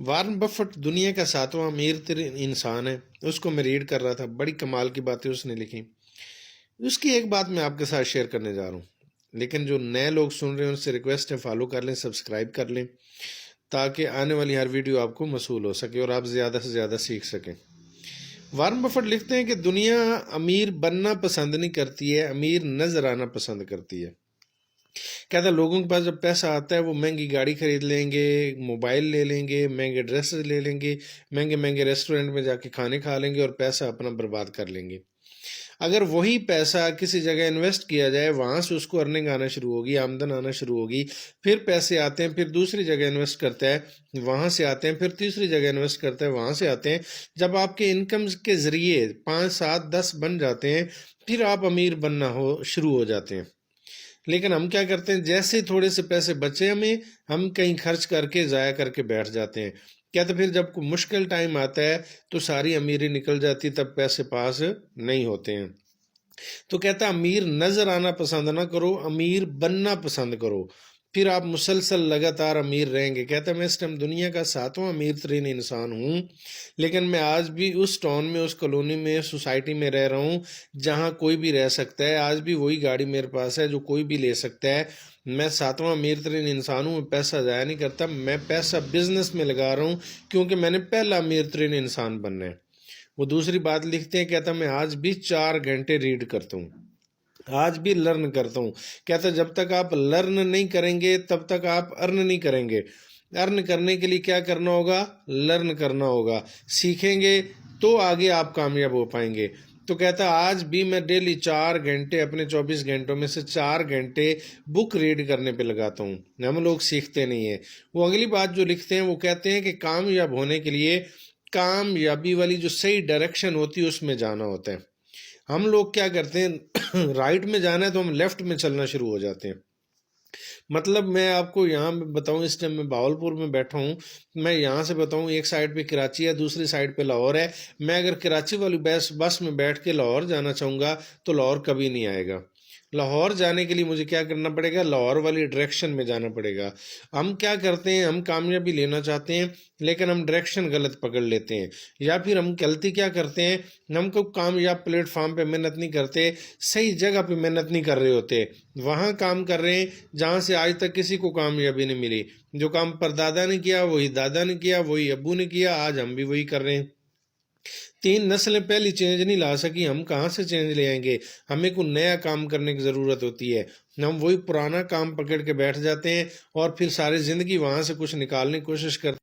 Warren بفٹ دنیا کا 7واں امیر ترین انسان ہے. اس کو میں ریڈ کر رہا تھا، بڑی کمال کی باتیں اس نے لکھی. اس کی ایک بات میں آپ کے ساتھ شیئر کرنے جا رہا ہوں، لیکن جو نئے لوگ سن رہے ہیں ان سے ریکویسٹ ہے فالو کر لیں، سبسکرائب کر لیں، تاکہ آنے والی ہر ویڈیو آپ کو موصول ہو سکے اور آپ زیادہ سے زیادہ سیکھ سکیں. وارن بفٹ لکھتے ہیں کہ دنیا امیر بننا پسند نہیں کرتی ہے، امیر نظر آنا پسند کرتی ہے. کہتا ہے لوگوں کے پاس جب پیسہ آتا ہے وہ مہنگی گاڑی خرید لیں گے، موبائل لے لیں گے، مہنگے ڈریسز لے لیں گے، مہنگے مہنگے ریسٹورنٹ میں جا کے کھانے کھا لیں گے اور پیسہ اپنا برباد کر لیں گے. اگر وہی پیسہ کسی جگہ انویسٹ کیا جائے، وہاں سے اس کو ارننگ آنا شروع ہوگی، آمدن آنا شروع ہوگی، پھر پیسے آتے ہیں، پھر دوسری جگہ انویسٹ کرتا ہے، وہاں سے آتے ہیں، پھر تیسری جگہ انویسٹ کرتا ہے، وہاں سے آتے ہیں. جب آپ کے انکم کے ذریعے 5 7 10 بن جاتے ہیں، پھر آپ امیر بننا شروع ہو جاتے ہیں. لیکن ہم کیا کرتے ہیں، جیسے تھوڑے سے پیسے بچے ہم کہیں خرچ کر کے ضائع کر کے بیٹھ جاتے ہیں. کیا تو پھر جب کوئی مشکل ٹائم آتا ہے تو ساری امیری نکل جاتی، تب پیسے پاس نہیں ہوتے ہیں. تو کہتا امیر نظر آنا پسند نہ کرو، امیر بننا پسند کرو، پھر آپ مسلسل لگاتار امیر رہیں گے. کہتا ہے میں اس ٹائم دنیا کا 7واں امیر ترین انسان ہوں، لیکن میں آج بھی اس ٹاؤن میں، اس کالونی میں، سوسائٹی میں رہ رہا ہوں جہاں کوئی بھی رہ سکتا ہے. آج بھی وہی گاڑی میرے پاس ہے جو کوئی بھی لے سکتا ہے. میں 7واں امیر ترین انسان ہوں، میں پیسہ ضائع نہیں کرتا، میں پیسہ بزنس میں لگا رہا ہوں کیونکہ میں نے پہلا امیر ترین انسان بننا ہے. وہ دوسری بات لکھتے ہیں، کہتا میں آج بھی 4 گھنٹے ریڈ کرتا ہوں، آج بھی لرن کرتا ہوں. کہتا جب تک آپ لرن نہیں کریں گے تب تک آپ ارن نہیں کریں گے. ارن کرنے کے لیے کیا کرنا ہوگا؟ لرن کرنا ہوگا. سیکھیں گے تو آگے آپ کامیاب ہو پائیں گے. تو کہتا آج بھی میں ڈیلی 4 گھنٹے اپنے 24 گھنٹوں میں سے 4 گھنٹے بک ریڈ کرنے پہ لگاتا ہوں. ہم لوگ سیکھتے نہیں ہیں. وہ اگلی بات جو لکھتے ہیں وہ کہتے ہیں کہ کامیاب ہونے کے لیے کامیابی والی جو صحیح ڈائریکشن ہوتی ہے اس میں جانا ہوتا ہے. ہم لوگ کیا کرتے ہیں، رائٹ میں جانا ہے تو ہم لیفٹ میں چلنا شروع ہو جاتے ہیں. مطلب میں آپ کو یہاں بتاؤں، اس ٹائم میں باولپور میں بیٹھا ہوں، میں یہاں سے بتاؤں ایک سائڈ پہ کراچی ہے، دوسری سائڈ پہ لاہور ہے. میں اگر کراچی والی بس میں بیٹھ کے لاہور جانا چاہوں گا تو لاہور کبھی نہیں آئے گا. لاہور جانے کے لیے مجھے کیا کرنا پڑے گا؟ لاہور والی ڈائریکشن میں جانا پڑے گا. ہم کیا کرتے ہیں، ہم کامیابی لینا چاہتے ہیں لیکن ہم ڈائریکشن غلط پکڑ لیتے ہیں. یا پھر ہم غلطی کیا کرتے ہیں، ہم کو کامیاب پلیٹ فارم پہ محنت نہیں کرتے، صحیح جگہ پہ محنت نہیں کر رہے ہوتے. وہاں کام کر رہے ہیں جہاں سے آج تک کسی کو کامیابی نہیں ملی. جو کام پردادا نے کیا وہی دادا نے کیا، وہی ابو نے کیا، آج ہم بھی وہی کر رہے ہیں. 3 نسلیں پہلی چینج نہیں لا سکی، ہم کہاں سے چینج لے آئیں گے؟ ہمیں کوئی نیا کام کرنے کی ضرورت ہوتی ہے. ہم وہی پرانا کام پکڑ کے بیٹھ جاتے ہیں اور پھر ساری زندگی وہاں سے کچھ نکالنے کی کوشش کرتے ہیں.